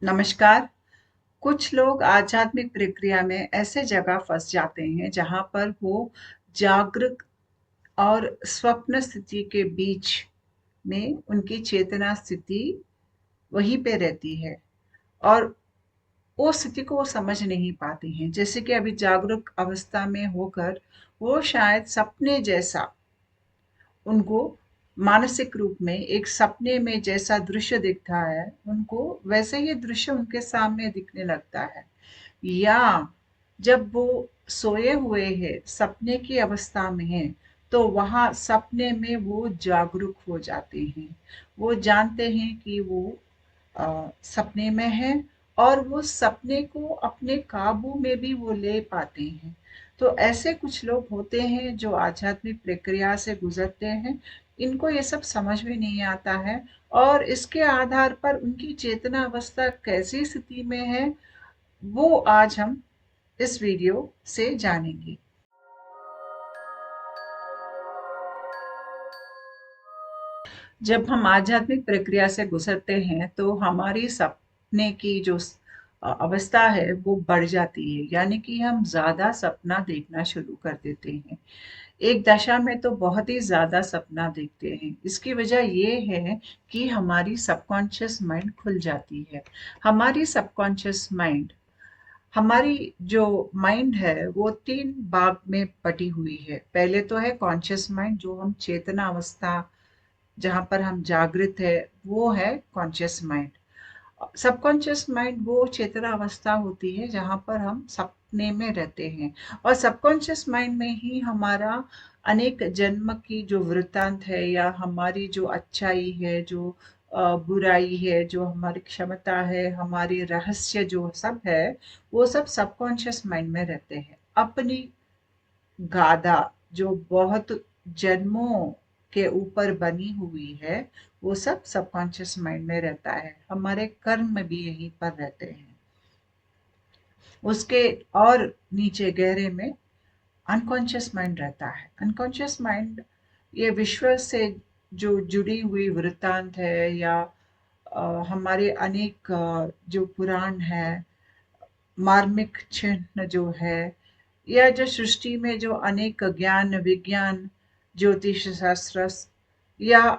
नमस्कार। कुछ लोग आध्यात्मिक प्रक्रिया में ऐसे जगह फँस जाते हैं जहाँ पर वो जागृत और स्वप्न स्थिति के बीच में उनकी चेतना स्थिति वहीं पे रहती है और वो स्थिति को वो समझ नहीं पाते हैं। जैसे कि अभी जागरूक अवस्था में होकर वो शायद सपने जैसा उनको मानसिक रूप में एक सपने में जैसा दृश्य दिखता है, उनको वैसे ही दृश्य उनके सामने दिखने लगता है। या जब वो सोए हुए हैं, सपने की अवस्था में हैं, तो वहाँ सपने में वो जागरूक हो जाते हैं। वो जानते हैं कि वो सपने में है और वो सपने को अपने काबू में भी वो ले पाते हैं। तो ऐसे कुछ लोग होते हैं जो आध्यात्मिक प्रक्रिया से गुजरते हैं। इनको ये सब समझ में नहीं आता है और इसके आधार पर उनकी चेतना अवस्था कैसी स्थिति में है, वो आज हम इस वीडियो से जानेंगे। जब हम आध्यात्मिक प्रक्रिया से गुजरते हैं तो हमारी सपने की जो अवस्था है वो बढ़ जाती है, यानी कि हम ज़्यादा सपना देखना शुरू कर देते हैं। एक दशा में तो बहुत ही ज़्यादा सपना देखते हैं। इसकी वजह ये है कि हमारी सबकॉन्शियस माइंड खुल जाती है। हमारी सबकॉन्शियस माइंड हमारी जो माइंड है वो 3 भाग में बटी हुई है। पहले तो है कॉन्शियस माइंड, जो हम चेतना अवस्था जहाँ पर हम जागृत है, वो है कॉन्शियस माइंड। सबकॉन्शियस माइंड वो चेतना अवस्था होती है जहाँ पर हम सपने में रहते हैं और सबकॉन्शियस माइंड में ही हमारा अनेक जन्म की जो वृत्तांत है या हमारी जो अच्छाई है, जो बुराई है, जो हमारी क्षमता है, हमारी रहस्य जो सब है, वो सब सबकॉन्शियस माइंड में रहते हैं। अपनी गाथा जो बहुत जन्मों के ऊपर बनी हुई है, वो सब सबकॉन्शियस माइंड में रहता है। हमारे कर्म भी यहीं पर रहते हैं। उसके और नीचे गहरे में अनकॉन्शियस माइंड रहता है। अनकॉन्शियस माइंड ये विश्व से जो जुड़ी हुई वृत्तांत है या हमारे अनेक जो पुराण है, मार्मिक चिन्ह जो है, या जो सृष्टि में जो अनेक ज्ञान विज्ञान, ज्योतिष शास्त्र या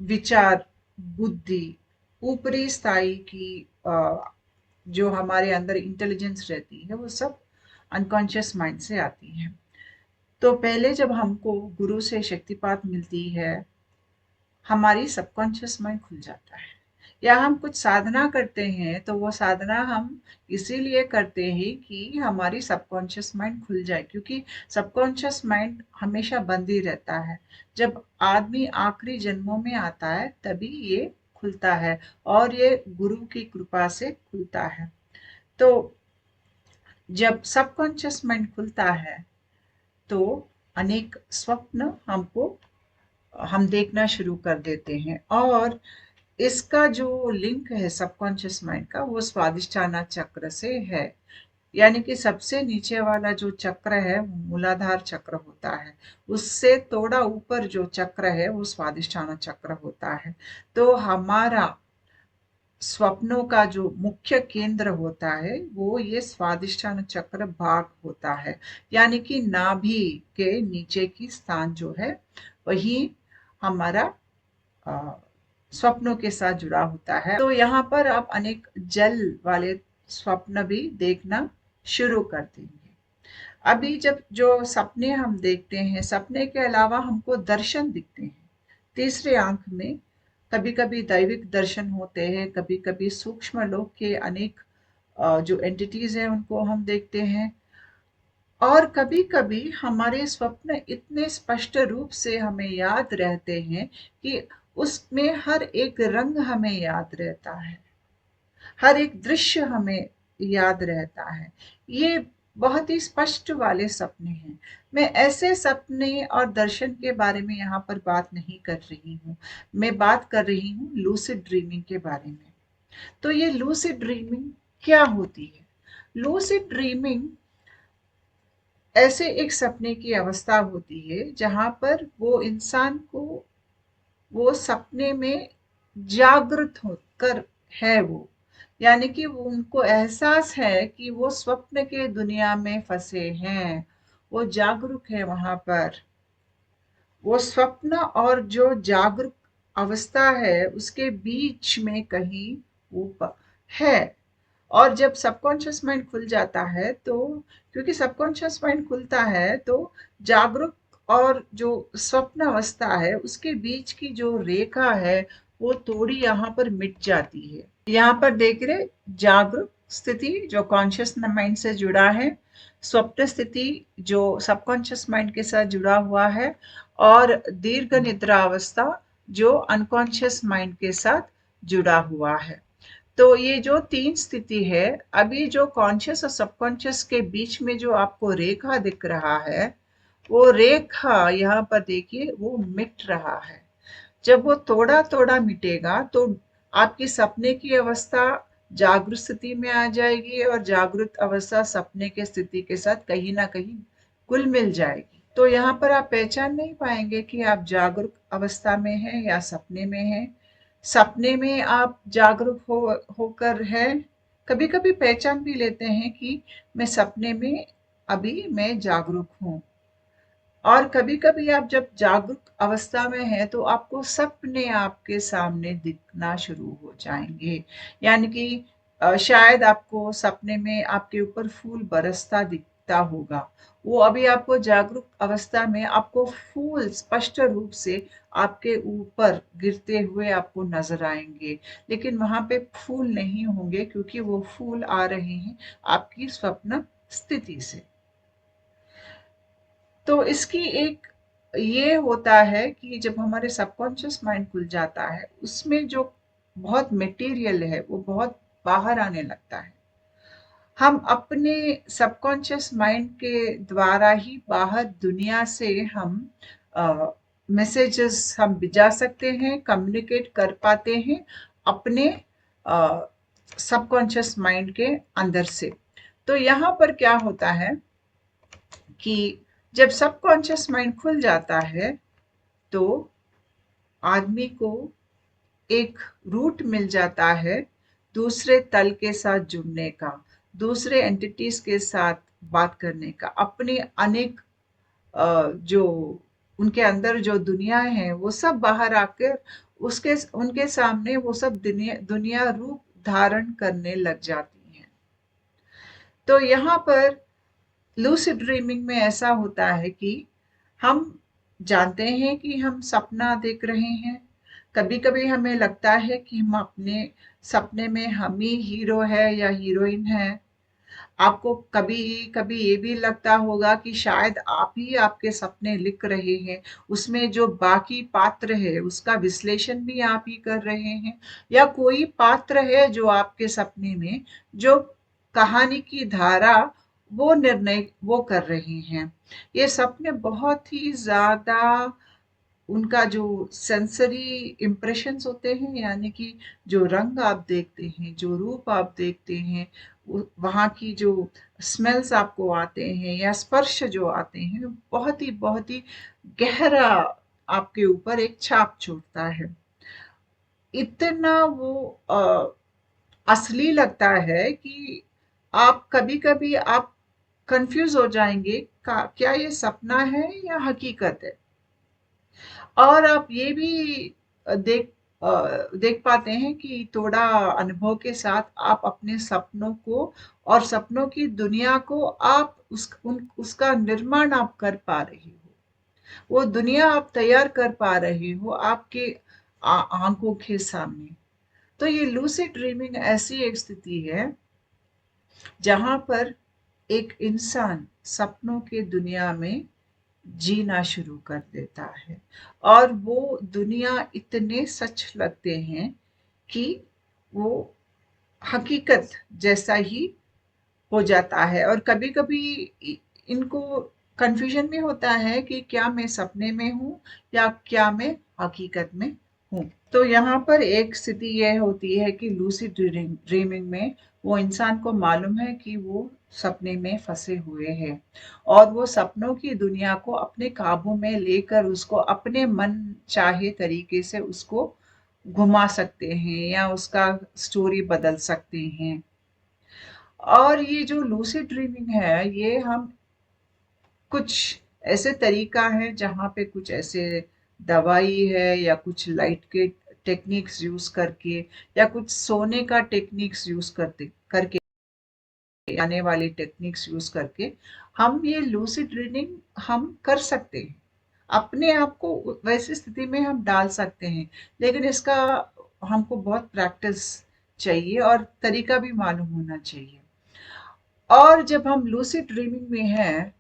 विचार, बुद्धि, ऊपरी स्थाई की जो हमारे अंदर इंटेलिजेंस रहती है, वो सब अनकॉन्शियस माइंड से आती है। तो पहले जब हमको गुरु से शक्तिपात मिलती है, हमारी सबकॉन्शियस माइंड खुल जाता है। या हम कुछ साधना करते हैं तो वो साधना हम इसीलिए करते हैं कि हमारी सबकॉन्शियस माइंड खुल जाए, क्योंकि सबकॉन्शियस माइंड हमेशा बंद ही रहता है। जब आदमी आखिरी जन्मों में आता है तभी ये खुलता है और ये गुरु की कृपा से खुलता है। तो जब सबकॉन्शियस माइंड खुलता है तो अनेक स्वप्न हम देखना शुरू कर देते हैं और इसका जो लिंक है सबकॉन्शियस माइंड का, वो स्वादिष्ठाना चक्र से है। यानी कि सबसे नीचे वाला जो चक्र है वो मूलाधार चक्र होता है। उससे थोड़ा ऊपर जो चक्र है वो स्वादिष्ठाना चक्र होता है। तो हमारा स्वप्नों का जो मुख्य केंद्र होता है वो ये स्वादिष्ठान चक्र भाग होता है। यानी कि नाभि के नीचे की स्थान जो है वही हमारा अ, स्वप्नों के साथ जुड़ा होता है। तो यहाँ पर आप अनेक जल वाले स्वप्न भी देखना शुरू कर देंगे। अभी जब जो सपने हम देखते हैं, सपने के अलावा हमको दर्शन दिखते हैं तीसरे आंख में। कभी कभी दैविक दर्शन होते हैं, कभी कभी सूक्ष्म लोक के अनेक जो एंटिटीज हैं उनको हम देखते हैं। और कभी कभी हमारे स्वप्न इतने स्पष्ट रूप से हमें याद रहते हैं कि उसमें हर एक रंग हमें याद रहता है, हर एक दृश्य हमें याद रहता है। ये बहुत ही स्पष्ट वाले सपने हैं। मैं ऐसे सपने और दर्शन के बारे में यहाँ पर बात नहीं कर रही हूँ। मैं बात कर रही हूँ लूसिड ड्रीमिंग के बारे में। तो ये लूसिड ड्रीमिंग क्या होती है? लूसिड ड्रीमिंग ऐसे एक सपने की अवस्था होती है जहाँ पर वो इंसान को वो सपने में जागृत होकर है वो, यानी कि वो उनको एहसास है कि वो स्वप्न के दुनिया में फंसे हैं, वो जागरूक है वहां पर। वो स्वप्न और जो जागरूक अवस्था है उसके बीच में कहीं वो है। और जब सबकॉन्शियस माइंड खुल जाता है तो, क्योंकि सबकॉन्शियस माइंड खुलता है तो जागरूक और जो स्वप्न अवस्था है उसके बीच की जो रेखा है वो थोड़ी यहाँ पर मिट जाती है। यहाँ पर देख रहे, जागरूक स्थिति जो कॉन्शियस माइंड से जुड़ा है, स्वप्न स्थिति जो सबकॉन्शियस माइंड के साथ जुड़ा हुआ है, और दीर्घ निद्रा अवस्था जो अनकॉन्शियस माइंड के साथ जुड़ा हुआ है। तो ये जो तीन स्थिति है, अभी जो कॉन्शियस और सबकॉन्शियस के बीच में जो आपको रेखा दिख रहा है, वो रेखा यहाँ पर देखिए वो मिट रहा है। जब वो थोड़ा थोड़ा मिटेगा तो आपकी सपने की अवस्था जागृत स्थिति में आ जाएगी, और जागृत अवस्था सपने के स्थिति के साथ कहीं ना कहीं कुल मिल जाएगी। तो यहाँ पर आप पहचान नहीं पाएंगे कि आप जागरूक अवस्था में हैं या सपने में हैं। सपने में आप जागरूक होकर है, कभी कभी पहचान भी लेते हैं कि मैं सपने में अभी मैं जागरूक हूँ। और कभी कभी आप जब जागरूक अवस्था में हैं तो आपको सपने आपके सामने दिखना शुरू हो जाएंगे। यानी कि शायद आपको सपने में आपके ऊपर फूल बरसता दिखता होगा। वो अभी आपको जागरूक अवस्था में आपको फूल स्पष्ट रूप से आपके ऊपर गिरते हुए आपको नजर आएंगे, लेकिन वहां पे फूल नहीं होंगे क्योंकि वो फूल आ रहे हैं आपकी स्वप्न स्थिति से। तो इसकी एक ये होता है कि जब हमारे सबकॉन्शियस माइंड खुल जाता है उसमें जो बहुत मटेरियल है वो बहुत बाहर आने लगता है। हम अपने सबकॉन्शियस माइंड के द्वारा ही बाहर दुनिया से हम मैसेजेस हम भिजा सकते हैं, कम्युनिकेट कर पाते हैं अपने सबकॉन्शियस माइंड के अंदर से। तो यहाँ पर क्या होता है कि जब सबकॉन्शियस माइंड खुल जाता है तो आदमी को एक रूट मिल जाता है दूसरे तल के साथ जुड़ने का, दूसरे एंटिटीज के साथ बात करने का, अपने अनेक जो उनके अंदर जो दुनिया है वो सब बाहर आकर उसके उनके सामने वो सब दुनिया दुनिया रूप धारण करने लग जाती है। तो यहाँ पर लूसिड ड्रीमिंग में ऐसा होता है कि हम जानते हैं कि हम सपना देख रहे हैं। कभी कभी हमें लगता है कि हम अपने सपने में हम ही हीरो है या हीरोइन है। आपको कभी कभी ये भी लगता होगा कि शायद आप ही आपके सपने लिख रहे हैं, उसमें जो बाकी पात्र है उसका विश्लेषण भी आप ही कर रहे हैं, या कोई पात्र है जो आपके सपने में जो कहानी की धारा वो निर्णय वो कर रहे हैं। ये सपने बहुत ही ज्यादा उनका जो सेंसरी इम्प्रेशंस होते हैं, यानी कि जो रंग आप देखते हैं, जो रूप आप देखते हैं, वहाँ की जो स्मेल्स आपको आते हैं या स्पर्श जो आते हैं, बहुत ही गहरा आपके ऊपर एक छाप छोड़ता है। इतना वो असली लगता है कि आप कभी कभी आप कंफ्यूज हो जाएंगे क्या ये सपना है या हकीकत है। और आप ये भी देख पाते हैं कि थोड़ा अनुभव के साथ आप अपने सपनों को और सपनों की दुनिया को आप उसका निर्माण आप कर पा रहे हो, वो दुनिया आप तैयार कर पा रहे हो आपके आंखों के सामने। तो ये लूसिड ड्रीमिंग ऐसी एक स्थिति है जहां पर एक इंसान सपनों के दुनिया में जीना शुरू कर देता है, और वो दुनिया इतने सच लगते हैं कि वो हकीकत जैसा ही हो जाता है। और कभी कभी इनको कंफ्यूजन भी होता है कि क्या मैं सपने में हूँ या क्या मैं हकीकत में हूँ। तो यहाँ पर एक स्थिति यह होती है कि लूसिड ड्रीमिंग में वो इंसान को मालूम है कि वो सपने में फंसे हुए हैं, और वो सपनों की दुनिया को अपने काबू में लेकर उसको अपने मन चाहे तरीके से उसको घुमा सकते हैं या उसका स्टोरी बदल सकते हैं। और ये जो लूसिड ड्रीमिंग है, ये हम कुछ ऐसे तरीका है जहाँ पे कुछ ऐसे दवाई है या कुछ लाइट के टेक्निक्स यूज करके या कुछ सोने का टेक्निक्स यूज करते करके आने वाली टेक्निक्स यूज करके हम ये लूसिड ड्रीमिंग हम कर सकते हैं। अपने आप को वैसी स्थिति में हम डाल सकते हैं, लेकिन इसका हमको बहुत प्रैक्टिस चाहिए और तरीका भी मालूम होना चाहिए। और जब हम लूसिड ड्रीमिंग में हैं,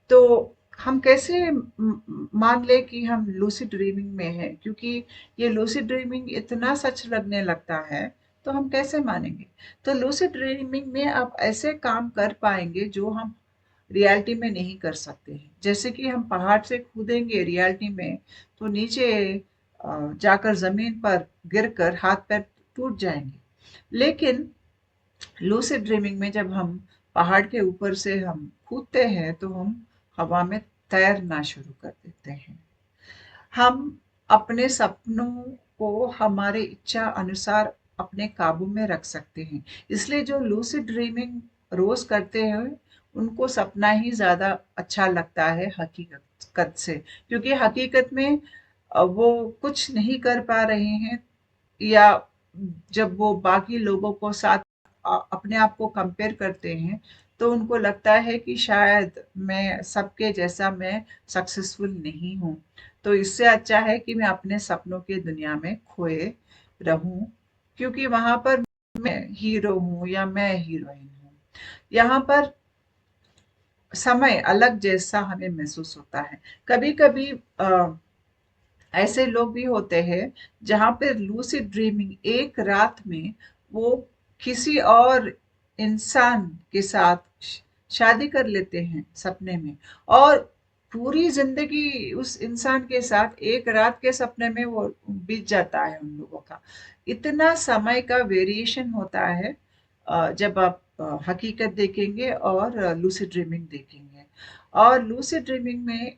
तो हम कैसे मान ले कि हम लूसिड ड्रीमिंग में हैं, क्योंकि ये लूसिड ड्रीमिंग इतना सच लगने लगता है, तो हम कैसे मानेंगे? तो लूसिड ड्रीमिंग में आप ऐसे काम कर पाएंगे जो हम रियलिटी में नहीं कर सकते हैं। जैसे कि हम पहाड़ से कूदेंगे रियलिटी में, तो नीचे जाकर जमीन पर गिरकर हाथ पैर टूट जाएंगे। लेकिन लूसिड ड्रीमिंग में जब हम पहाड़ के ऊपर से हम कूदते हैं, तो हम हवा में तैरना शुरू कर देते हैं। हम अपने सपनों को हमारे इच्छा अनुसार अपने काबू में रख सकते हैं। इसलिए जो लूसिड ड्रीमिंग रोज करते हैं, उनको सपना ही ज्यादा अच्छा लगता है हकीकत से, क्योंकि हकीकत में वो कुछ नहीं कर पा रहे हैं, या जब वो बाकी लोगों को साथ अपने आप को कंपेयर करते हैं, तो उनको लगता है कि शायद मैं सबके जैसा मैं सक्सेसफुल नहीं हूँ। तो इससे अच्छा है कि मैं अपने सपनों की दुनिया में खोए रहूं, क्योंकि वहां पर मैं हीरो हूँ या मैं हीरोइन हूँ। यहाँ पर समय अलग जैसा हमें महसूस होता है। कभी कभी ऐसे लोग भी होते हैं जहाँ पे लूसिड ड्रीमिंग एक रात में वो किसी और इंसान के साथ शादी कर लेते हैं सपने में, और पूरी जिंदगी उस इंसान के साथ एक रात के सपने में वो बीत जाता है उन लोगों का। इतना समय का वेरिएशन होता है जब आप हकीकत देखेंगे और लूसिड ड्रीमिंग देखेंगे। और लूसिड ड्रीमिंग में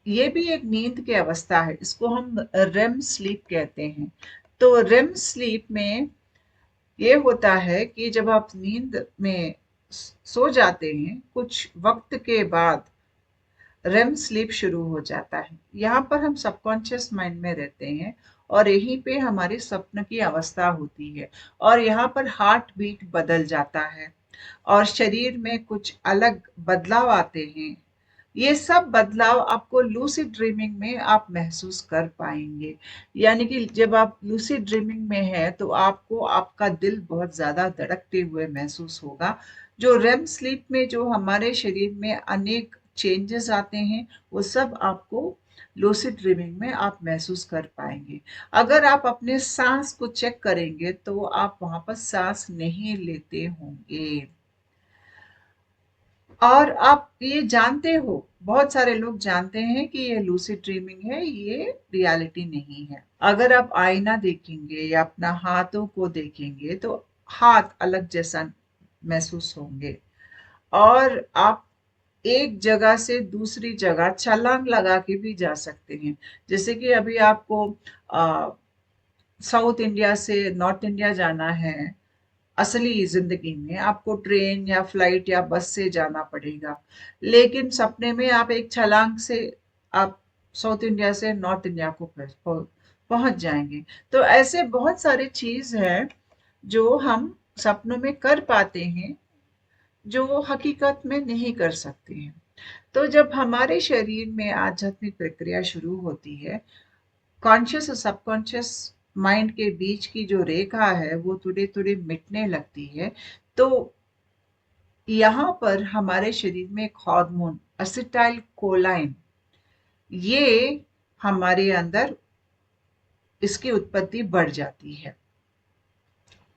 ये भी एक नींद की अवस्था है, इसको हम रेम स्लीप कहते हैं। तो रेम स्लीप में ये होता है कि जब आप नींद में सो जाते हैं, कुछ वक्त के बाद रेम स्लीप शुरू हो जाता है। यहाँ पर हम सबकॉन्शियस माइंड में रहते हैं, और यहीं पे हमारी स्वप्न की अवस्था होती है, और यहाँ पर हार्ट बीट बदल जाता है और शरीर में कुछ अलग बदलाव आते हैं। ये सब बदलाव आपको लूसिड ड्रीमिंग में आप महसूस कर पाएंगे। यानी कि जब आप लूसिड ड्रीमिंग में हैं, तो आपको आपका दिल बहुत ज्यादा धड़कते हुए महसूस होगा। जो रेम स्लीप में जो हमारे शरीर में अनेक चेंजेस आते हैं, वो सब आपको लूसिड ड्रीमिंग में आप महसूस कर पाएंगे। अगर आप अपने सांस को चेक करेंगे, तो आप वहां पर सांस नहीं लेते होंगे। और आप ये जानते हो, बहुत सारे लोग जानते हैं कि ये लूसिड ड्रीमिंग है, ये रियलिटी नहीं है। अगर आप आईना देखेंगे या अपना हाथों को देखेंगे, तो हाथ अलग जैसा महसूस होंगे, और आप एक जगह से दूसरी जगह छलांग लगा के भी जा सकते हैं। जैसे कि अभी आपको साउथ इंडिया से नॉर्थ इंडिया जाना है, असली जिंदगी में आपको ट्रेन या फ्लाइट या बस से जाना पड़ेगा, लेकिन सपने में आप एक छलांग से आप साउथ इंडिया से नॉर्थ इंडिया को पहुंच जाएंगे। तो ऐसे बहुत सारे चीज हैं जो हम सपनों में कर पाते हैं, जो हकीकत में नहीं कर सकते हैं। तो जब हमारे शरीर में आध्यात्मिक प्रक्रिया शुरू होती है, कॉन्शियस और सबकॉन्शियस माइंड के बीच की जो रेखा है वो थोड़ी थोड़ी मिटने लगती है। तो यहाँ पर हमारे शरीर में एक हार्मोन एसिटाइल कोलाइन, ये हमारे अंदर इसकी उत्पत्ति बढ़ जाती है,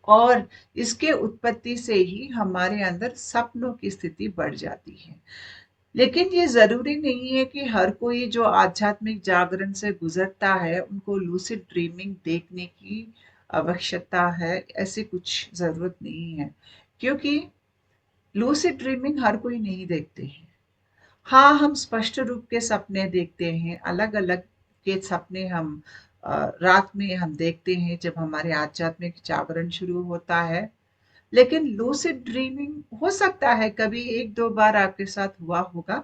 और इसके उत्पत्ति से ही हमारे अंदर सपनों की स्थिति बढ़ जाती है। लेकिन ये जरूरी नहीं है कि हर कोई जो आध्यात्मिक जागरण से गुजरता है उनको लूसिड ड्रीमिंग देखने की आवश्यकता है। ऐसी कुछ जरूरत नहीं है, क्योंकि लूसिड ड्रीमिंग हर कोई नहीं देखते हैं। हाँ, हम स्पष्ट रूप के सपने देखते हैं, अलग अलग के सपने हम रात में हम देखते हैं जब हमारे आध्यात्मिक जागरण शुरू होता है। लेकिन लूसिड ड्रीमिंग हो सकता है कभी 1-2 बार आपके साथ हुआ होगा,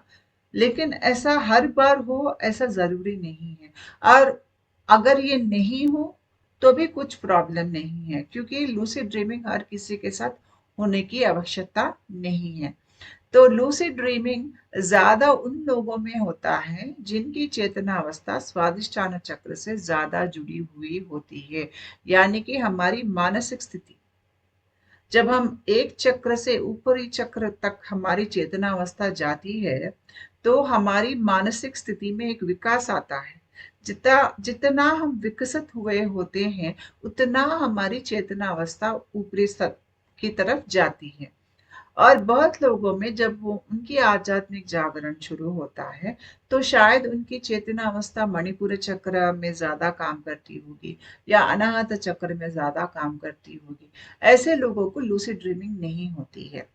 लेकिन ऐसा हर बार हो ऐसा ज़रूरी नहीं है। और अगर ये नहीं हो तो भी कुछ प्रॉब्लम नहीं है, क्योंकि लूसिड ड्रीमिंग हर किसी के साथ होने की आवश्यकता नहीं है। तो लूसिड ड्रीमिंग ज़्यादा उन लोगों में होता है जिनकी चेतना अवस्था स्वादिष्टान चक्र से ज़्यादा जुड़ी हुई होती है, यानी कि हमारी मानसिक स्थिति। जब हम एक चक्र से ऊपरी चक्र तक हमारी चेतना अवस्था जाती है, तो हमारी मानसिक स्थिति में एक विकास आता है। जितना जितना हम विकसित हुए होते हैं, उतना हमारी चेतना अवस्था ऊपरी स्तर की तरफ जाती है। और बहुत लोगों में जब वो उनकी आध्यात्मिक जागरण शुरू होता है, तो शायद उनकी चेतना अवस्था मणिपुर चक्र में ज़्यादा काम करती होगी या अनाहत चक्र में ज़्यादा काम करती होगी। ऐसे लोगों को लूसिड ड्रीमिंग नहीं होती है।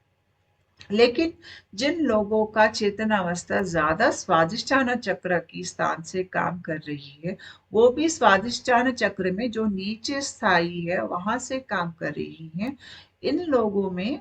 लेकिन जिन लोगों का चेतना अवस्था ज़्यादा स्वादिष्टान चक्र की स्थान से काम कर रही है, वो भी स्वादिष्टान चक्र में जो नीचे स्थायी है, वहाँ से काम कर रही हैं, इन लोगों में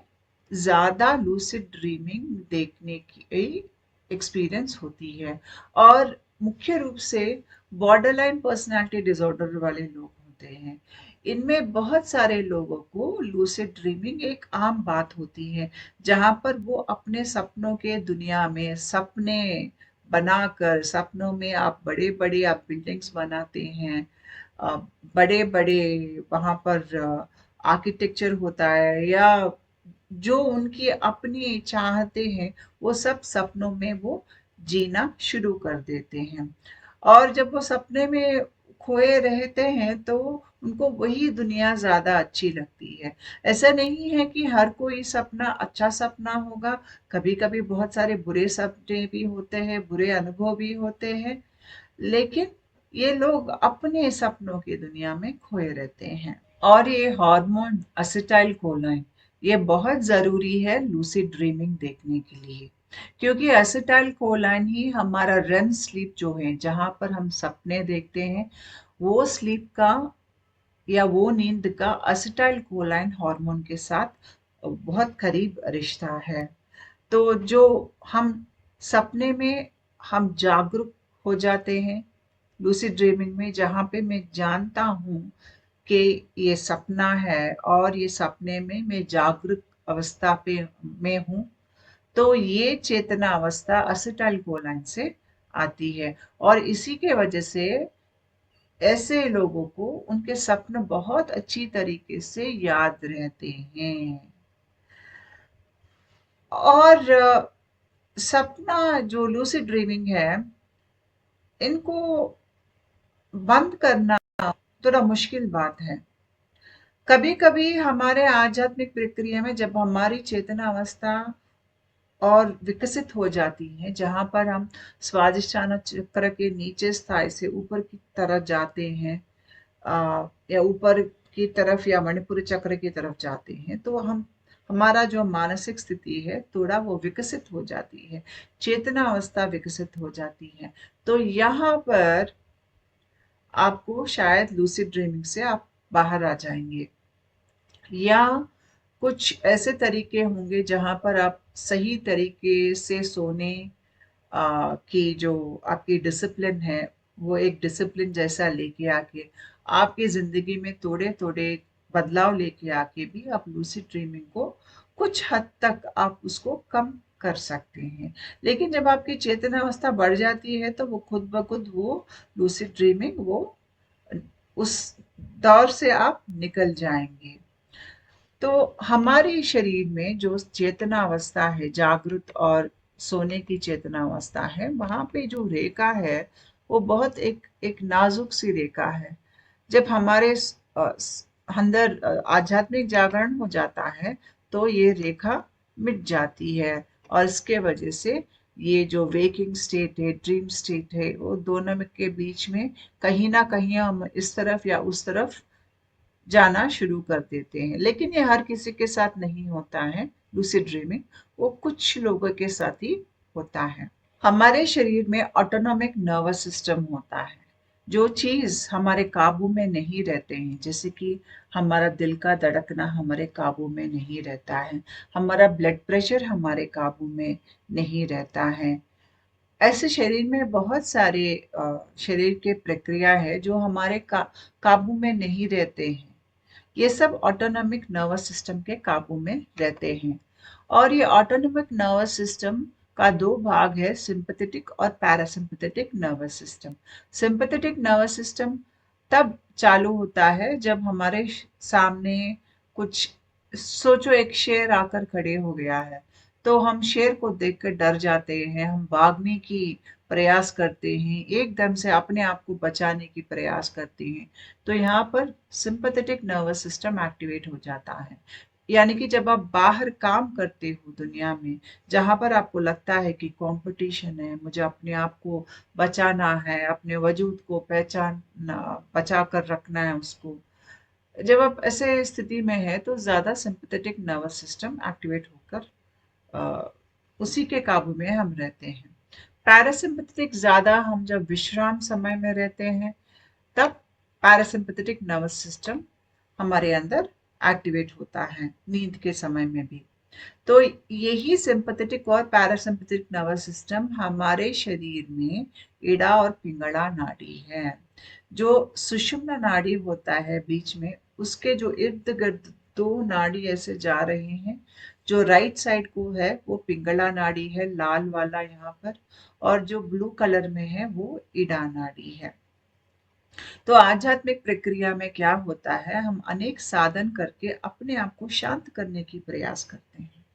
ज़्यादा लूसिड ड्रीमिंग देखने की एक्सपीरियंस होती है। और मुख्य रूप से बॉर्डरलाइन पर्सनैलिटी डिसऑर्डर वाले लोग होते हैं। इनमें बहुत सारे लोगों को लूसिड ड्रीमिंग एक आम बात होती है, जहाँ पर वो अपने सपनों के दुनिया में सपने बनाकर, सपनों में आप बड़े-बड़े आप बिल्डिंग्स बनाते हैं, अ, बड़े-बड़े वहाँ पर आर्किटेक्चर होता है, या जो उनकी अपनी चाहते हैं, वो सब सपनों में वो जीना शुरू कर देते हैं। और जब वो सपने में खोए रहते हैं, तो उनको वही दुनिया ज़्यादा अच्छी लगती है। ऐसा नहीं है कि हर कोई सपना अच्छा सपना होगा, कभी-कभी बहुत सारे बुरे सपने भी होते हैं, बुरे अनुभव भी होते हैं, लेकिन ये लोग अपने सपनों की दुनिया में खोए रहते हैं। और ये हार्मोन असिटाइल कोलाइन, ये बहुत ज़रूरी है लूसिड ड्रीमिंग देखने के लिए, क्योंकि एसिटाइल कोलाइन ही हमारा रेम स्लीप जो है, जहाँ पर हम सपने देखते हैं, वो स्लीप का या वो नींद का एसिटाइल कोलाइन हार्मोन के साथ बहुत करीब रिश्ता है। तो जो हम सपने में हम जागरूक हो जाते हैं लूसिड ड्रीमिंग में, जहाँ पे मैं जानता हूँ कि ये सपना है और ये सपने में मैं जागरूक अवस्था पे में हूँ, तो ये चेतना अवस्था असिटाइलकोलाइन से आती है। और इसी के वजह से ऐसे लोगों को उनके सपने बहुत अच्छी तरीके से याद रहते हैं। और सपना जो लूसिड ड्रीमिंग है, इनको बंद करना थोड़ा मुश्किल बात है। कभी-कभी हमारे आध्यात्मिक प्रक्रिया में जब हमारी चेतना अवस्था और विकसित हो जाती है, जहाँ पर हम स्वादिष्टान चक्र के नीचे स्थाई से ऊपर की तरफ जाते हैं, या ऊपर की तरफ या मणिपुर चक्र की तरफ जाते हैं, तो हम हमारा जो मानसिक स्थिति है थोड़ा वो विकसित हो जाती है, चेतना अवस्था विकसित हो जाती है। तो यहाँ पर आपको शायद लूसिड ड्रीमिंग से आप बाहर आ जाएंगे, या कुछ ऐसे तरीके होंगे जहाँ पर आप सही तरीके से सोने की जो आपकी डिसिप्लिन है, वो एक डिसिप्लिन जैसा लेके आके आपकी ज़िंदगी में थोड़े-थोड़े बदलाव लेके आके भी आप लूसिड ड्रीमिंग को कुछ हद तक आप उसको कम कर सकते हैं। लेकिन जब आपकी चेतना अवस्था बढ़ जाती है, तो वो खुद ब खुद वो लूसिड ड्रीमिंग वो उस दौर से आप निकल जाएँगे। तो हमारे शरीर में जो चेतना अवस्था है, जागृत और सोने की चेतना अवस्था है, वहाँ पे जो रेखा है, वो बहुत एक एक नाजुक सी रेखा है। जब हमारे अंदर आध्यात्मिक जागरण हो जाता है, तो ये रेखा मिट जाती है, और इसके वजह से ये जो वेकिंग स्टेट है, ड्रीम स्टेट है, वो दोनों के बीच में कहीं ना कहीं हम इस तरफ या उस तरफ जाना शुरू कर देते हैं। लेकिन ये हर किसी के साथ नहीं होता है लूसिड ड्रीमिंग, वो कुछ लोगों के साथ ही होता है। हमारे शरीर में ऑटोनॉमिक नर्वस सिस्टम होता है, जो चीज़ हमारे काबू में नहीं रहते हैं, जैसे कि हमारा दिल का धड़कना हमारे काबू में नहीं रहता है, हमारा ब्लड प्रेशर हमारे काबू में नहीं रहता है। ऐसे शरीर में बहुत सारे शरीर के प्रक्रिया है जो हमारे काबू में नहीं रहते हैं। ये सब ऑटोनॉमिक नर्वस सिस्टम के काबू में रहते हैं। और ये ऑटोनॉमिक नर्वस सिस्टम का दो भाग है, सिंपैथेटिक और parasympathetic nervous system. Sympathetic nervous system तब चालू होता है जब हमारे सामने कुछ, सोचो एक शेर आकर खड़े हो गया है, तो हम शेर को देखकर डर जाते हैं, हम भागने की प्रयास करते हैं, एकदम से अपने आप को बचाने की प्रयास करते हैं। तो यहाँ पर सिंपैथेटिक नर्वस सिस्टम एक्टिवेट हो जाता है। यानी कि जब आप बाहर काम करते हो दुनिया में, जहाँ पर आपको लगता है कि कंपटीशन है, मुझे अपने आप को बचाना है, अपने वजूद को पहचानना, बचा कर रखना है उसको, जब आप ऐसे स्थिति में है तो ज़्यादा सिंपैथेटिक नर्वस सिस्टम एक्टिवेट होकर अ, उसी के काबू में हम रहते हैं। पैरासिम्पैथेटिक ज़्यादा हम जब विश्राम समय में रहते हैं, तब पैरासिम्पैथेटिक नर्वस सिस्टम हमारे अंदर एक्टिवेट होता है, नींद के समय में भी। तो यही सिंपैथेटिक और पैरासिम्पैथेटिक नर्वस सिस्टम हमारे शरीर में इड़ा और पिंगला नाड़ी है। जो सुषुम्ना नाड़ी होता है बीच में, उसके जो इर्द गिर्द दो नाड़ी ऐसे जा रहे हैं। जो राइट साइड को है वो पिंगला नाड़ी है, लाल वाला यहाँ पर, और जो ब्लू कलर में है वो इड़ा नाड़ी है। तो आध्यात्मिक प्रक्रिया में क्या होता है, हम अनेक साधन करके अपने आप को शांत करने की प्रयास करते हैं।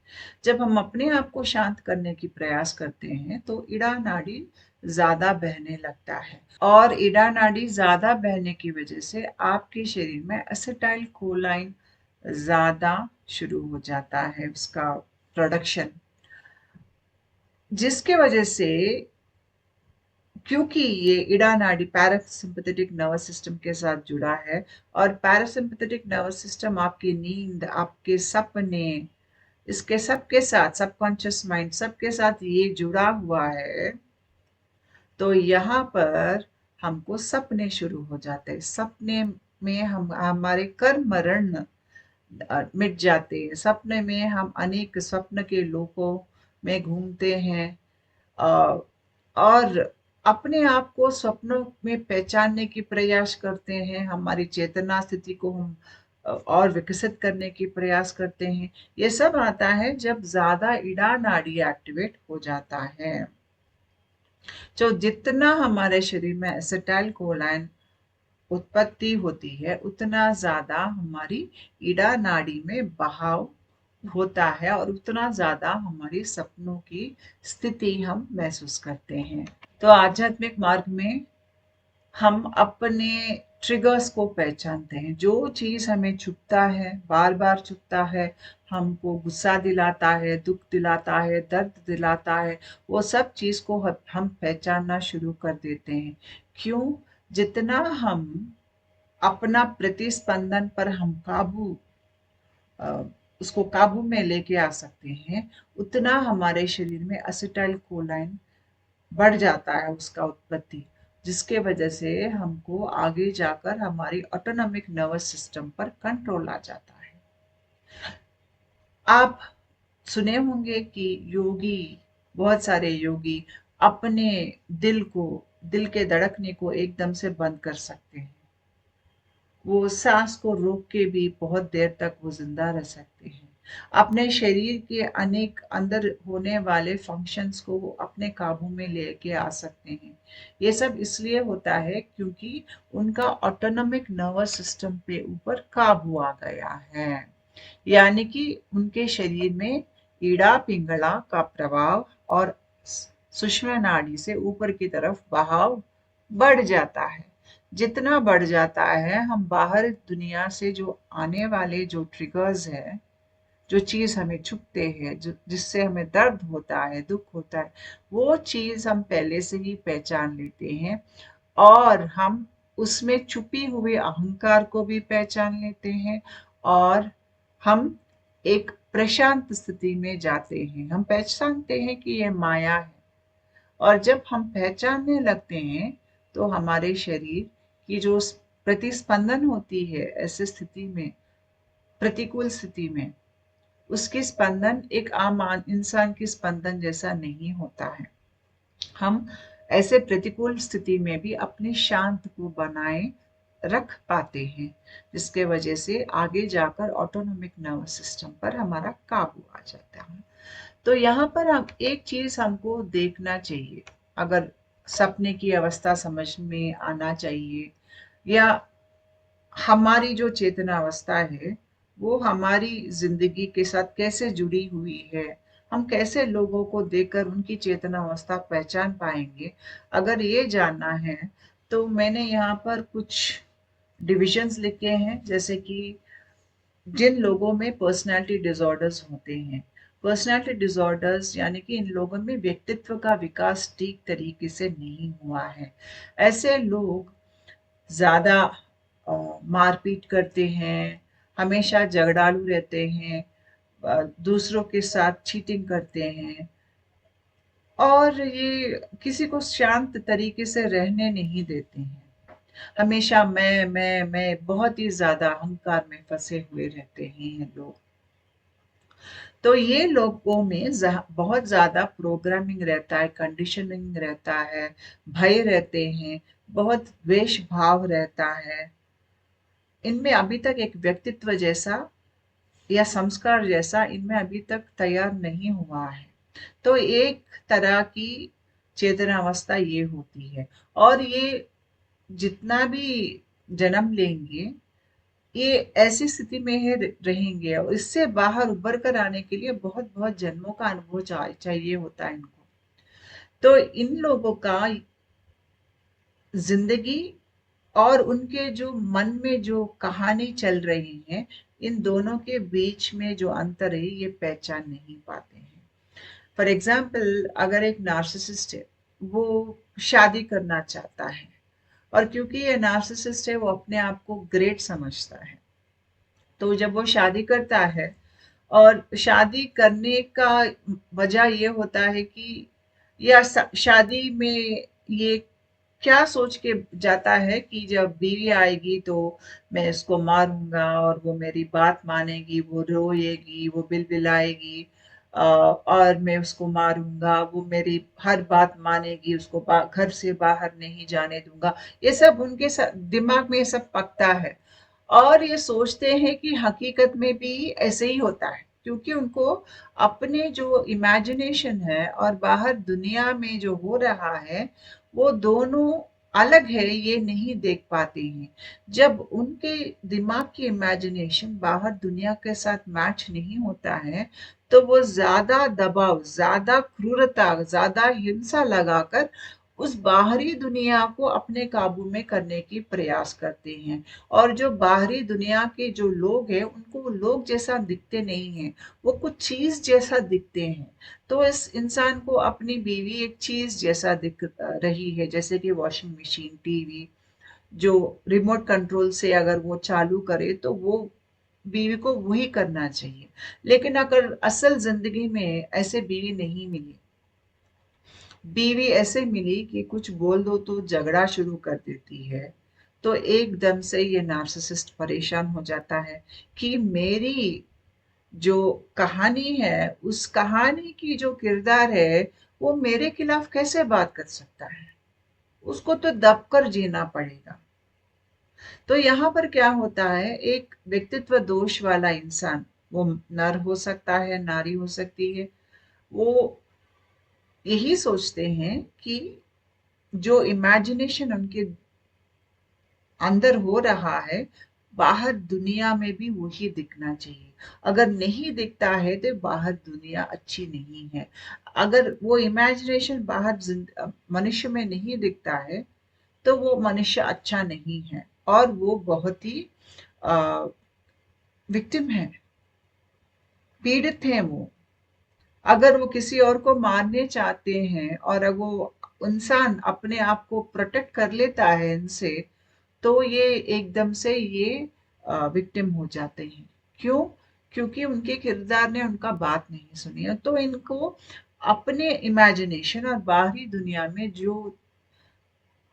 जब हम अपने आप को शांत करने की प्रयास करते हैं तो इड़ा नाड़ी ज्यादा बहने लगता है, और इड़ा नाड़ी ज्यादा बहने की वजह से आपके शरीर में एसिटाइल कोलाइन ज्यादा शुरू हो जाता है, उसका प्रोडक्शन, जिसके वजह से, क्योंकि ये इड़ा नाड़ी पैरासिम्पैथेटिक नर्वस सिस्टम के साथ जुड़ा है, और पैरासिम्पैथेटिक नर्वस सिस्टम आपकी नींद, आपके सपने, इसके सबके साथ, सबकॉन्शियस माइंड सबके साथ ये जुड़ा हुआ है। तो यहाँ पर हमको सपने शुरू हो जाते हैं। सपने में हम हमारे कर्म मरण मिट जाते हैं। सपने में हम अनेक स्वप्न के लोकों में घूमते हैं, अ, और अपने आप को सपनों में पहचानने की प्रयास करते हैं, हमारी चेतना स्थिति को हम और विकसित करने की प्रयास करते हैं। ये सब आता है जब ज्यादा इड़ा नाड़ी एक्टिवेट हो जाता है। जो जितना हमारे शरीर में एसिटाइल कोलाइन उत्पत्ति होती है, उतना ज्यादा हमारी इड़ा नाड़ी में बहाव होता है, और उतना ज्यादा हमारी सपनों की स्थिति हम महसूस करते हैं। तो आध्यात्मिक मार्ग में हम अपने ट्रिगर्स को पहचानते हैं। जो चीज हमें चुभता है, बार बार चुभता है, हमको गुस्सा दिलाता है, दुख दिलाता है, दर्द दिलाता है, वो सब चीज को हम पहचानना शुरू कर देते हैं। क्यों? जितना हम अपना प्रतिस्पंदन पर हम अ, उसको काबू में लेके आ सकते हैं, उतना हमारे शरीर में एसिटाइल कोलाइन बढ़ जाता है उसका उत्पत्ति, जिसके वजह से हमको आगे जाकर हमारी ऑटोनॉमिक नर्वस सिस्टम पर कंट्रोल आ जाता है। आप सुने होंगे कि योगी, बहुत सारे योगी अपने दिल को, दिल के धड़कने को एकदम से बंद कर सकते हैं। वो सांस को रोक के भी बहुत देर तक वो जिंदा रह सकते हैं। अपने शरीर के अनेक अंदर होने वाले फंक्शंस को वो अपने काबू में लेके आ सकते हैं। ये सब इसलिए होता है क्योंकि उनका ऑटोनॉमिक नर्वस सिस्टम पे ऊपर काबू आ गया है। यानी कि उनके शरीर में ईड़ा पिंगला का प्रभाव और सुषमा नाड़ी से ऊपर की तरफ बहाव बढ़ जाता है। जितना बढ़ जाता है, हम बाहर दुनिया से जो आने वाले जो ट्रिगर्स है, जो चीज हमें छुपते हैं, जो जिससे हमें दर्द होता है, दुख होता है, वो चीज हम पहले से ही पहचान लेते हैं, और हम उसमें छुपी हुई अहंकार को भी पहचान लेते हैं, और हम एक प्रशांत स्थिति में जाते हैं। हम पहचानते हैं कि यह माया है, और जब हम पहचानने लगते हैं तो हमारे शरीर की जो प्रतिस्पंदन होती है ऐसी स्थिति में, प्रतिकूल स्थिति में, उसकी स्पंदन एक आम इंसान की स्पंदन जैसा नहीं होता है। हम ऐसे प्रतिकूल स्थिति में भी अपने शांत को बनाए रख पाते हैं, जिसके वजह से आगे जाकर ऑटोनोमिक नर्वस सिस्टम पर हमारा काबू आ जाता है। तो यहाँ पर हम एक चीज हमको देखना चाहिए, अगर सपने की अवस्था समझ में आना चाहिए, या हमारी जो चेतना अवस्था है वो हमारी जिंदगी के साथ कैसे जुड़ी हुई है, हम कैसे लोगों को देखकर उनकी चेतना अवस्था पहचान पाएंगे, अगर ये जानना है तो मैंने यहाँ पर कुछ डिविजन्स लिखे हैं। जैसे कि जिन लोगों में पर्सनालिटी डिसऑर्डर्स होते हैं, पर्सनालिटी डिसऑर्डर्स यानी कि इन लोगों में व्यक्तित्व का विकास ठीक तरीके से नहीं हुआ है, ऐसे लोग ज़्यादा मारपीट करते हैं, हमेशा झगड़ालू रहते हैं, दूसरों के साथ चीटिंग करते हैं, और ये किसी को शांत तरीके से रहने नहीं देते हैं। हमेशा मैं बहुत ही ज़्यादा अहंकार में फंसे हुए रहते हैं ये लोग। तो ये लोगों में बहुत ज़्यादा प्रोग्रामिंग रहता है, कंडीशनिंग रहता है, भय रहते हैं, बहुत द्वेष भाव रहता है। इनमें अभी तक एक व्यक्तित्व जैसा या संस्कार जैसा इनमें अभी तक तैयार नहीं हुआ है। तो एक तरह की चेतनावस्था ये होती है, और ये जितना भी जन्म लेंगे ये ऐसी स्थिति में है रहेंगे, और इससे बाहर उभर कर आने के लिए बहुत बहुत जन्मों का अनुभव चाहिए होता है इनको। तो इन लोगों का जिंदगी और उनके जो मन में जो कहानी चल रही है, इन दोनों के बीच में जो अंतर है ये पहचान नहीं पाते हैं। फॉर एग्जाम्पल, अगर एक नार्सिसिस्ट है, वो शादी करना चाहता है, और क्योंकि ये नार्सिसिस्ट है वो अपने आप को ग्रेट समझता है, तो जब वो शादी करता है, और शादी करने का वजह ये होता है कि या शादी में ये क्या सोच के जाता है कि जब बीवी आएगी तो मैं इसको मारूंगा और वो मेरी बात मानेगी, वो रोएगी, वो बिलबिलाएगी, और मैं उसको मारूंगा, वो मेरी हर बात मानेगी, उसको घर से बाहर नहीं जाने दूंगा। ये सब उनके दिमाग में ये सब पकता है, और ये सोचते हैं कि हकीकत में भी ऐसे ही होता है, क्योंकि उनको अपने जो इमेजिनेशन है और बाहर दुनिया में जो हो रहा है वो दोनों अलग है, ये नहीं देख पाते हैं। जब उनके दिमाग की इमेजिनेशन बाहर दुनिया के साथ मैच नहीं होता है, तो वो ज्यादा दबाव, ज्यादा क्रूरता, ज्यादा हिंसा लगाकर उस बाहरी दुनिया को अपने काबू में करने की प्रयास करते हैं। और जो बाहरी दुनिया के जो लोग हैं उनको वो लोग जैसा दिखते नहीं हैं, वो कुछ चीज जैसा दिखते हैं। तो इस इंसान को अपनी बीवी एक चीज जैसा दिख रही है, जैसे कि वॉशिंग मशीन, टीवी, जो रिमोट कंट्रोल से अगर वो चालू करे तो वो बीवी को वही करना चाहिए। लेकिन अगर असल जिंदगी में ऐसे बीवी नहीं मिली, बीवी ऐसे मिली कि कुछ बोल दो तो झगड़ा शुरू कर देती है, तो एकदम से ये नार्सिसिस्ट परेशान हो जाता है कि मेरी जो कहानी है, उस कहानी की जो किरदार है वो मेरे खिलाफ कैसे बात कर सकता है, उसको तो दबकर जीना पड़ेगा। तो यहाँ पर क्या होता है, एक व्यक्तित्व दोष वाला इंसान, वो नर हो सकता है, नारी हो सकती है, वो यही सोचते हैं कि जो इमेजिनेशन उनके अंदर हो रहा है, बाहर दुनिया में भी वही दिखना चाहिए। अगर नहीं दिखता है तो बाहर दुनिया अच्छी नहीं है। अगर वो इमेजिनेशन बाहर मनुष्य में नहीं दिखता है तो वो मनुष्य अच्छा नहीं है, और वो बहुत ही विक्टिम है, पीड़ित है वो। अगर वो किसी और को मारने चाहते हैं और अगर वो इंसान अपने आप को प्रोटेक्ट कर लेता है इनसे, तो ये एकदम से ये विक्टिम हो जाते हैं। क्यों? क्योंकि उनके किरदार ने उनका बात नहीं सुनी है। तो इनको अपने इमेजिनेशन और बाहरी दुनिया में जो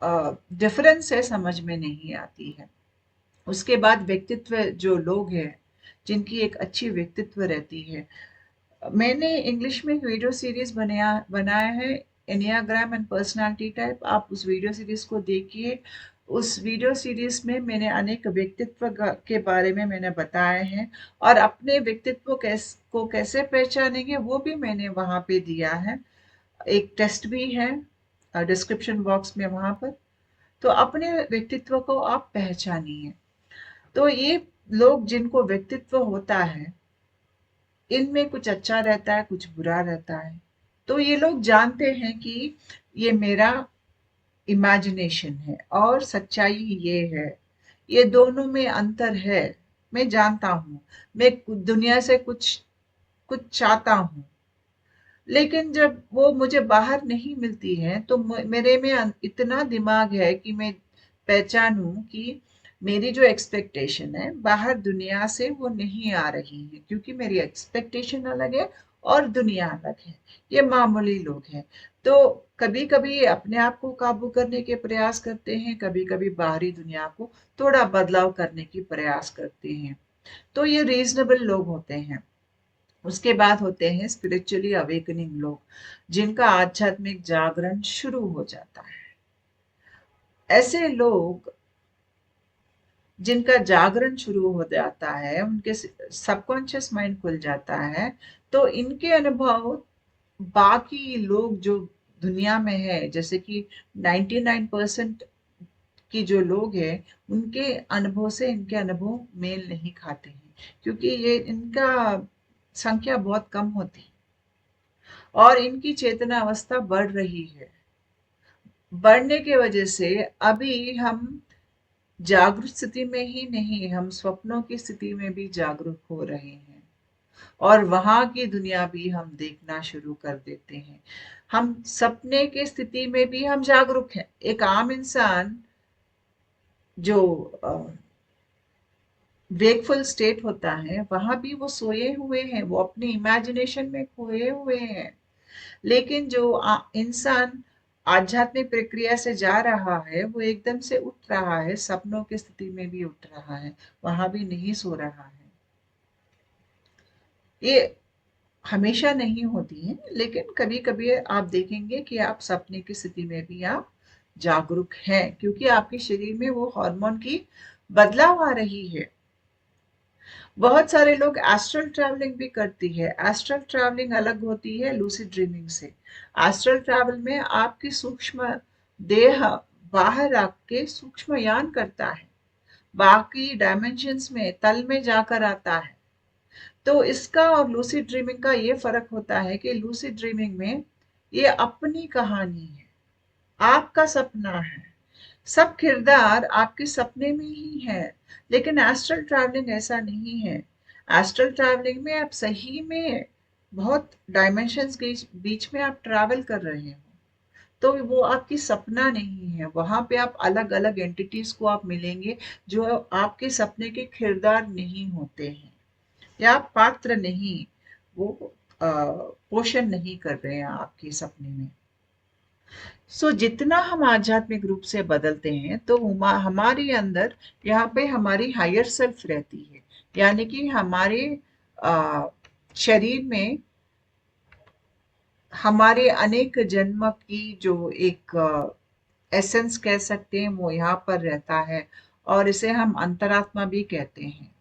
डिफरेंस है समझ में नहीं आती है। उसके बाद व्यक्तित्व, जो लोग हैं जिनकी एक अच्छी व्यक्तित्व रहती है, मैंने इंग्लिश में एक वीडियो सीरीज बनाया है, एनियाग्राम एंड पर्सनालिटी टाइप। आप उस वीडियो सीरीज को देखिए। उस वीडियो सीरीज में मैंने अनेक व्यक्तित्व के बारे में मैंने बताए हैं, और अपने व्यक्तित्व को कैसे पहचानेंगे वो भी मैंने वहां पे दिया है। एक टेस्ट भी है डिस्क्रिप्शन बॉक्स में वहां पर। तो अपने व्यक्तित्व को आप पहचानिए। तो ये लोग जिनको व्यक्तित्व होता है, इनमें कुछ अच्छा रहता है, कुछ बुरा रहता है। तो ये लोग जानते हैं कि ये मेरा इमेजिनेशन है और सच्चाई ये है, ये दोनों में अंतर है। मैं जानता हूँ, मैं दुनिया से कुछ कुछ चाहता हूँ, लेकिन जब वो मुझे बाहर नहीं मिलती है तो मेरे में इतना दिमाग है कि मैं पहचानूं कि मेरी जो एक्सपेक्टेशन है बाहर दुनिया से वो नहीं आ रही है, क्योंकि मेरी एक्सपेक्टेशन अलग है और दुनिया अलग है। ये मामूली लोग हैं। तो कभी कभी अपने आप को काबू करने के प्रयास करते हैं, कभी कभी बाहरी दुनिया को थोड़ा बदलाव करने की प्रयास करते हैं। तो ये रीजनेबल लोग होते हैं। उसके बाद होते हैं स्पिरिचुअली अवेकनिंग लोग, जिनका आध्यात्मिक जागरण शुरू हो जाता है। ऐसे लोग जिनका जागरण शुरू हो जाता है, उनके सबकॉन्शियस माइंड खुल जाता है, तो इनके अनुभव बाकी लोग जो दुनिया में है, जैसे कि 99% की जो लोग हैं, उनके अनुभव से इनके अनुभव मेल नहीं खाते हैं, क्योंकि ये इनका संख्या बहुत कम होती है और इनकी चेतना अवस्था बढ़ रही है। बढ़ने की वजह से अभी हम जागरूक स्थिति में ही नहीं, हम स्वप्नों की स्थिति में भी जागरूक हो रहे हैं, और वहां की दुनिया भी हम देखना शुरू कर देते हैं। हम सपने की स्थिति में भी हम जागरूक हैं। एक आम इंसान जो वेकफुल स्टेट होता है, वहां भी वो सोए हुए हैं, वो अपनी इमेजिनेशन में खोए हुए हैं। लेकिन जो इंसान आध्यात्मिक प्रक्रिया से जा रहा है, वो एकदम से उठ रहा है, सपनों की स्थिति में भी उठ रहा है, वहां भी नहीं सो रहा है। ये हमेशा नहीं होती है, लेकिन कभी कभी आप देखेंगे कि आप सपने की स्थिति में भी आप जागरूक हैं, क्योंकि आपके शरीर में वो हार्मोन की बदलाव आ रही है। बहुत सारे लोग एस्ट्रल ट्रैवलिंग भी करती है। एस्ट्रल ट्रैवलिंग अलग होती है लूसिड ड्रीमिंग से। एस्ट्रल ट्रैवल में आपकी सूक्ष्म देह बाहर आके सूक्ष्म यान करता है, बाकी डायमेंशंस में तल में जाकर आता है। तो इसका और लूसिड ड्रीमिंग का ये फर्क होता है कि लूसिड ड्रीमिंग में ये अपनी कहानी है, आपका सपना है, सब किरदार आपके सपने में ही है। लेकिन एस्ट्रल ट्रैवलिंग ऐसा नहीं है। एस्ट्रल ट्रैवलिंग में आप सही में बहुत डायमेंशंस के बीच में आप ट्रैवल कर रहे हो, तो वो आपकी सपना नहीं है। वहां पे आप अलग अलग एंटिटीज को आप मिलेंगे, जो आपके सपने के किरदार नहीं होते हैं, या पात्र नहीं, वो पोषण नहीं कर रहे हैं आपके सपने में। जितना हम आध्यात्मिक रूप से बदलते हैं, तो हमारे अंदर यहाँ पे हमारी हायर सेल्फ रहती है, यानी कि हमारे अ, शरीर में हमारे अनेक जन्म की जो एक एसेंस कह सकते हैं, वो यहाँ पर रहता है, और इसे हम अंतरात्मा भी कहते हैं।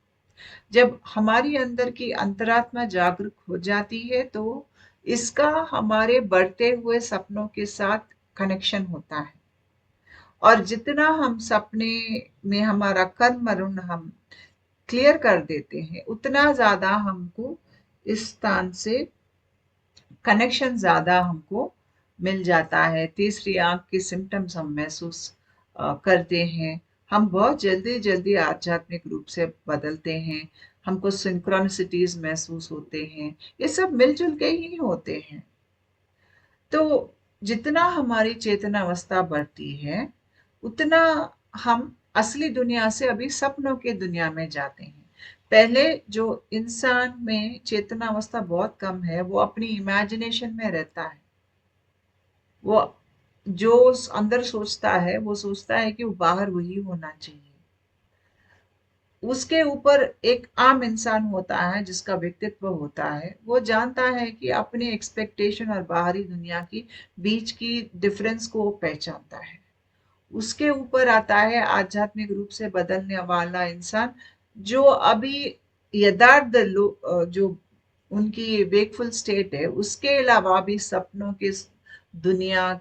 जब हमारी अंदर की अंतरात्मा जागरूक हो जाती है, तो इसका हमारे बढ़ते हुए सपनों के साथ कनेक्शन होता है, और जितना हम सपने में हमारा कर्म ऋण हम क्लियर कर देते हैं, उतना ज्यादा हमको इस स्थान से कनेक्शन ज्यादा हमको मिल जाता है। तीसरी आंख के सिम्टम्स हम महसूस करते हैं। हम बहुत जल्दी जल्दी आध्यात्मिक रूप से बदलते हैं। हमको सिंक्रोनिसिटीज महसूस होते हैं। ये सब मिलजुल के ही होते हैं। तो जितना हमारी चेतना अवस्था बढ़ती है, उतना हम असली दुनिया से अभी सपनों की दुनिया में जाते हैं। पहले जो इंसान में चेतना अवस्था बहुत कम है, वो अपनी इमेजिनेशन में रहता है, वो जो अंदर सोचता है वो सोचता है कि वो बाहर वही होना चाहिए। उसके ऊपर एक आम इंसान होता है जिसका व्यक्तित्व होता है, वो जानता है कि अपनी एक्सपेक्टेशन और बाहरी दुनिया की बीच की डिफरेंस को वो पहचानता है। उसके ऊपर आता है आध्यात्मिक रूप से बदलने वाला इंसान, जो अभी जो उनकी वेकफुल स्टेट है उसके अलावा भी सपनों की दुनिया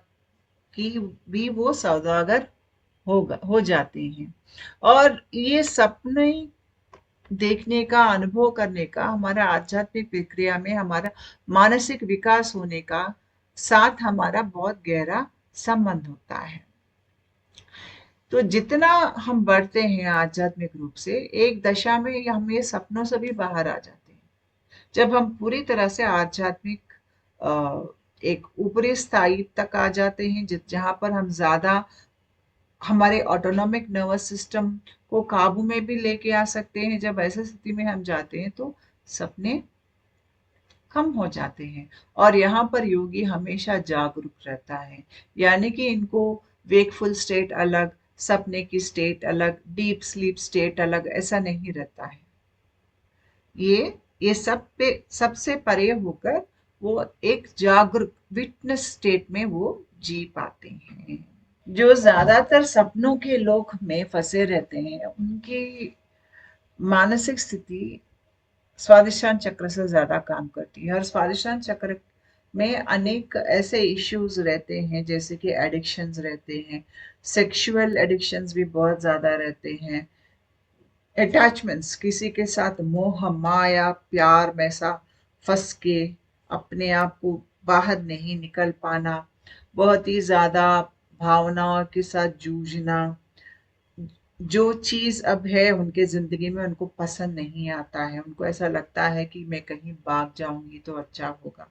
की भी वो सौदागर हो जाते हैं। और ये सपने देखने का, अनुभव करने का, हमारा आध्यात्मिक प्रक्रिया में हमारा मानसिक विकास होने का साथ हमारा बहुत गहरा संबंध होता है। तो जितना हम बढ़ते हैं आध्यात्मिक रूप से, एक दशा में हम ये सपनों से भी बाहर आ जाते हैं। जब हम पूरी तरह से आध्यात्मिक एक ऊपरी स्थाई तक आ जाते हैं, जहाँ पर हम ज्यादा हमारे ऑटोनॉमिक नर्वस सिस्टम को काबू में भी लेके आ सकते हैं। जब ऐसी स्थिति में हम जाते हैं तो सपने कम हो जाते हैं। और यहाँ पर योगी हमेशा जागरूक रहता है, यानी कि इनको वेकफुल स्टेट अलग, सपने की स्टेट अलग, डीप स्लीप स्टेट अलग, ऐसा नहीं रहता है। ये सब पे सबसे परे होकर वो एक जागरूक विटनेस स्टेट में वो जी पाते हैं। जो ज्यादातर सपनों के लोक में फंसे रहते हैं उनकी मानसिक स्थिति स्वादिष्टान चक्र से ज्यादा काम करती है। और स्वादिष्टान चक्र में अनेक ऐसे इश्यूज रहते हैं, जैसे कि एडिक्शंस रहते हैं, सेक्सुअल एडिक्शंस भी बहुत ज्यादा रहते हैं, अटैचमेंट्स, किसी के साथ मोह माया प्यार में सा फंस के अपने आप को बाहर नहीं निकल पाना, बहुत ही ज्यादा भावनाओं के साथ जूझना, जो चीज अब है उनके जिंदगी में उनको पसंद नहीं आता है, उनको ऐसा लगता है कि मैं कहीं भाग जाऊंगी तो अच्छा होगा,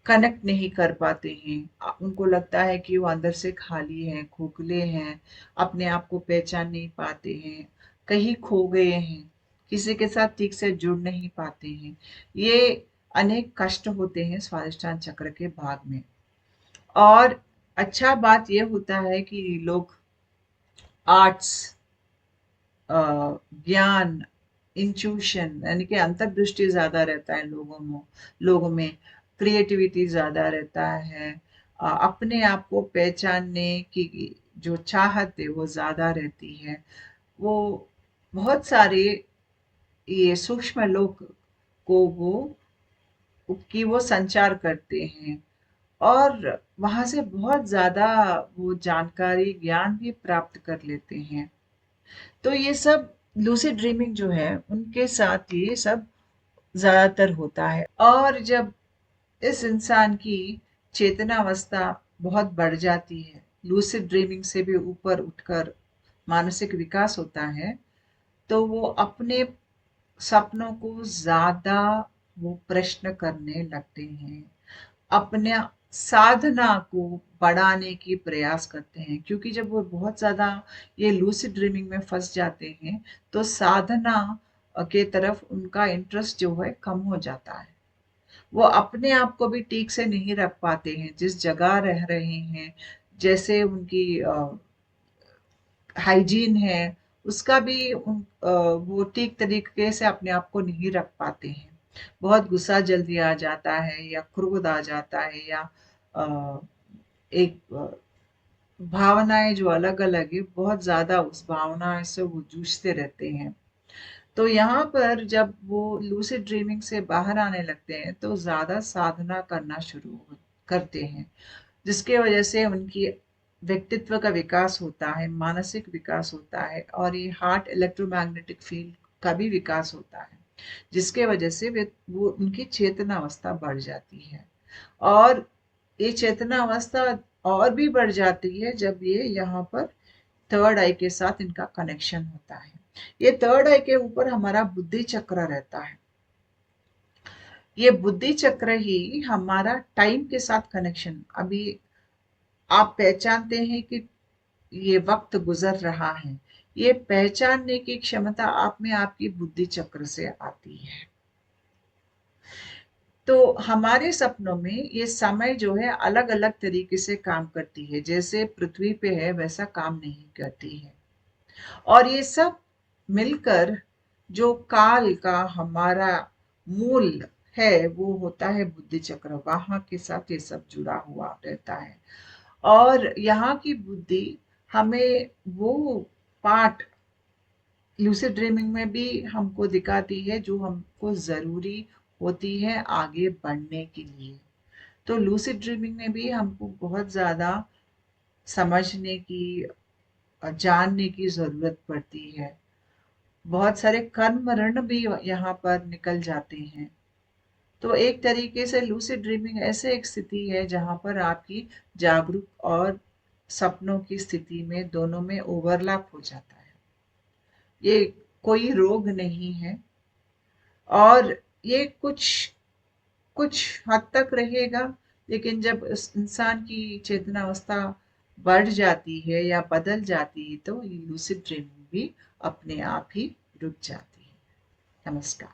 कनेक्ट नहीं कर पाते हैं। उनको लगता है कि वो अंदर से खाली हैं, खोखले हैं, अपने आप को पहचान नहीं पाते हैं, कहीं खो गए हैं, किसी के साथ ठीक से जुड़ नहीं पाते हैं। ये अनेक कष्ट होते हैं स्वादिष्टान चक्र के भाग में। और अच्छा बात ये होता है कि लोग आर्ट्स, ज्ञान, इंट्यूशन यानी कि अंतर्दृष्टि ज्यादा रहता है लोगों में क्रिएटिविटी ज्यादा रहता है, अपने आप को पहचानने की जो चाहत है वो ज्यादा रहती है। वो बहुत सारे ये सूक्ष्म लोक को वो संचार करते हैं, और वहां से बहुत ज्यादा वो जानकारी ज्ञान भी प्राप्त कर लेते हैं। तो ये सब लूसिड ड्रीमिंग जो है उनके साथ ये सब ज्यादातर होता है। और जब इस इंसान की चेतनावस्था बहुत बढ़ जाती है, लूसिड ड्रीमिंग से भी ऊपर उठकर मानसिक विकास होता है, तो वो अपने सपनों को ज्यादा वो प्रश्न करने लगते हैं, अपने साधना को बढ़ाने की प्रयास करते हैं। क्योंकि जब वो बहुत ज्यादा ये लूसिड ड्रीमिंग में फंस जाते हैं तो साधना के तरफ उनका इंटरेस्ट जो है कम हो जाता है। वो अपने आप को भी ठीक से नहीं रख पाते हैं, जिस जगह रह रहे हैं, जैसे उनकी हाइजीन है, उसका भी वो ठीक तरीके से अपने आप को नहीं रख पाते हैं। बहुत गुस्सा जल्दी आ जाता है, या क्रोध आ जाता है, या अ, एक भावनाएं जो अलग अलग है, बहुत ज्यादा उस भावना से वो जूझते रहते हैं। तो यहाँ पर जब वो लूसिड ड्रीमिंग से बाहर आने लगते हैं तो ज्यादा साधना करना करते हैं, जिसके वजह से उनकी व्यक्तित्व का विकास होता है, मानसिक विकास होता है, और ये हार्ट इलेक्ट्रोमैग्नेटिक फील्ड का भी विकास होता है, जिसके वजह से वो उनकी चेतना अवस्था बढ़ जाती है। और ये चेतना अवस्था और भी बढ़ जाती है जब ये यहाँ पर थर्ड आई के साथ इनका कनेक्शन होता है। ये थर्ड आई के ऊपर हमारा बुद्धि चक्र रहता है। ये बुद्धि चक्र ही हमारा टाइम के साथ कनेक्शन, अभी आप पहचानते हैं कि ये वक्त गुजर रहा है, ये पहचानने की क्षमता आप में आपकी बुद्धि चक्र से आती है। तो हमारे सपनों में ये समय जो है अलग-अलग तरीके से काम करती है। जैसे पृथ्वी पे है वैसा काम नहीं करती है। और ये सब मिलकर जो काल का हमारा मूल है वो होता है बुद्धि चक्र, वहां के साथ ये सब जुड़ा हुआ रहता है। और यहाँ की बुद्धि हमें वो पार्ट लूसिड ड्रीमिंग में भी हमको दिखाती है जो हमको जरूरी होती है आगे बढ़ने के लिए। तो लूसिड ड्रीमिंग में भी हमको बहुत ज्यादा समझने की, जानने की जरूरत पड़ती है। बहुत सारे कर्म ऋण भी यहाँ पर निकल जाते हैं। तो एक तरीके से लूसिड ड्रीमिंग ऐसे एक स्थिति है जहाँ पर आपकी जागरूक और सपनों की स्थिति में दोनों में ओवरलैप हो जाता है। ये कोई रोग नहीं है। और ये कुछ कुछ हद तक रहेगा, लेकिन जब इस इंसान की चेतनावस्था बढ़ जाती है या बदल जाती है तो ये लूसिड ड्रीमिंग भी अपने आप ही रुक जाती है। नमस्कार।